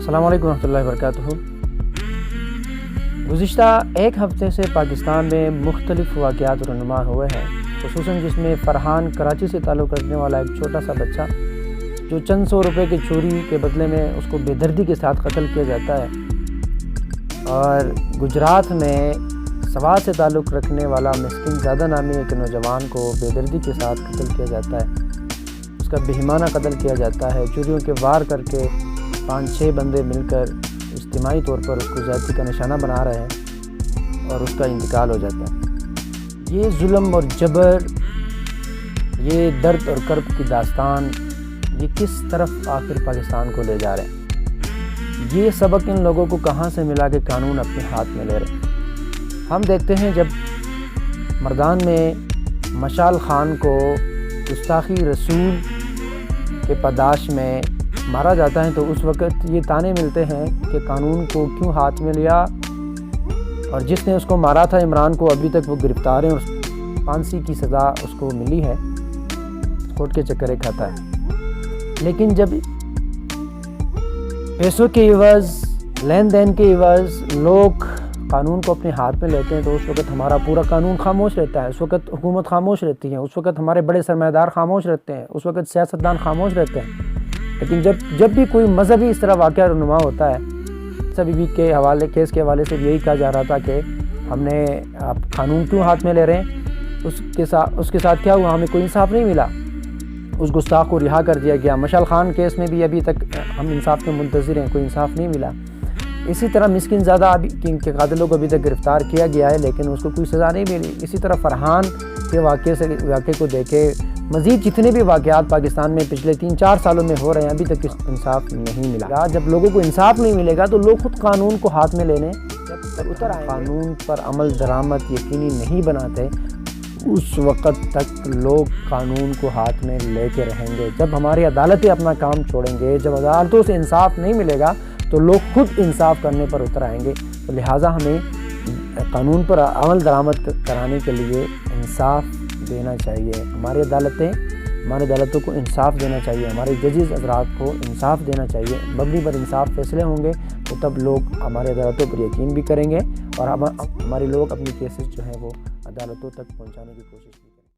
السلام علیکم ورحمۃ اللہ وبرکاتہ۔ گزشتہ ایک ہفتے سے پاکستان میں مختلف واقعات رونما ہوئے ہیں، خصوصاً جس میں فرحان کراچی سے تعلق رکھنے والا ایک چھوٹا سا بچہ جو چند سو روپے کی چوری کے بدلے میں اس کو بے دردی کے ساتھ قتل کیا جاتا ہے، اور گجرات میں سوات سے تعلق رکھنے والا مسکن زادہ نامی ایک نوجوان کو بے دردی کے ساتھ قتل کیا جاتا ہے، اس کا بہیمانہ قتل کیا جاتا ہے۔ چوریوں کے وار کر کے 5-6 بندے مل کر اجتماعی طور پر اس کو زیادتی کا نشانہ بنا رہے ہیں اور اس کا انتقال ہو جاتا ہے۔ یہ ظلم اور جبر، یہ درد اور کرب کی داستان، یہ کس طرف آخر پاکستان کو لے جا رہے ہیں؟ یہ سبق ان لوگوں کو کہاں سے ملا کہ قانون اپنے ہاتھ میں لے رہے ہیں؟ ہم دیکھتے ہیں جب مردان میں مشال خان کو گستاخی رسول کے پاداش میں مارا جاتا ہے تو اس وقت یہ تانے ملتے ہیں کہ قانون کو کیوں ہاتھ میں لیا، اور جس نے اس کو مارا تھا عمران کو ابھی تک وہ گرفتار ہے اور پھانسی کی سزا اس کو ملی ہے، کورٹ کے چکرے کھاتا ہے۔ لیکن جب پیسوں کے عوض، لین دین کے عوض لوگ قانون کو اپنے ہاتھ میں لیتے ہیں تو اس وقت ہمارا پورا قانون خاموش رہتا ہے، اس وقت حکومت خاموش رہتی ہے، اس وقت ہمارے بڑے سرمایہ دار خاموش رہتے ہیں، اس وقت سیاستدان خاموش رہتے ہیں۔ لیکن جب بھی کوئی مذہبی اس طرح واقعہ رونما ہوتا ہے، سبھی کے حوالے کیس کے حوالے سے یہی کہا جا رہا تھا کہ ہم نے آپ قانون کیوں ہاتھ میں لے رہے ہیں، اس کے ساتھ کیا ہوا؟ ہمیں کوئی انصاف نہیں ملا، اس گستاخ کو رہا کر دیا گیا۔ مشال خان کیس میں بھی ابھی تک ہم انصاف کے منتظر ہیں، کوئی انصاف نہیں ملا۔ اسی طرح مسکن زادہ کے قاتلوں کو ابھی تک گرفتار کیا گیا ہے لیکن اس کو کوئی سزا نہیں ملی۔ اسی طرح فرحان کے واقعے کو دیکھے، مزید جتنے بھی واقعات پاکستان میں پچھلے 3-4 سالوں میں ہو رہے ہیں، ابھی تک انصاف نہیں ملا۔ جب لوگوں کو انصاف نہیں ملے گا تو لوگ خود قانون کو ہاتھ میں لینے جب اتر آئیں، قانون پر عمل درآمد یقینی نہیں بناتے، اس وقت تک لوگ قانون کو ہاتھ میں لے کے رہیں گے۔ جب ہماری عدالتیں اپنا کام چھوڑیں گے، جب عدالتوں سے انصاف نہیں ملے گا تو لوگ خود انصاف کرنے پر اتر آئیں گے۔ تو لہٰذا ہمیں قانون پر عمل درآمد کرانے کے لیے انصاف دینا چاہیے، ہماری عدالتوں کو انصاف دینا چاہیے، ہمارے ججز حضرات کو انصاف دینا چاہیے۔ مبنی پر انصاف فیصلے ہوں گے تو تب لوگ ہماری عدالتوں پر یقین بھی کریں گے اور ہمارے لوگ اپنی کیسز جو ہیں وہ عدالتوں تک پہنچانے کی کوشش کریں گے۔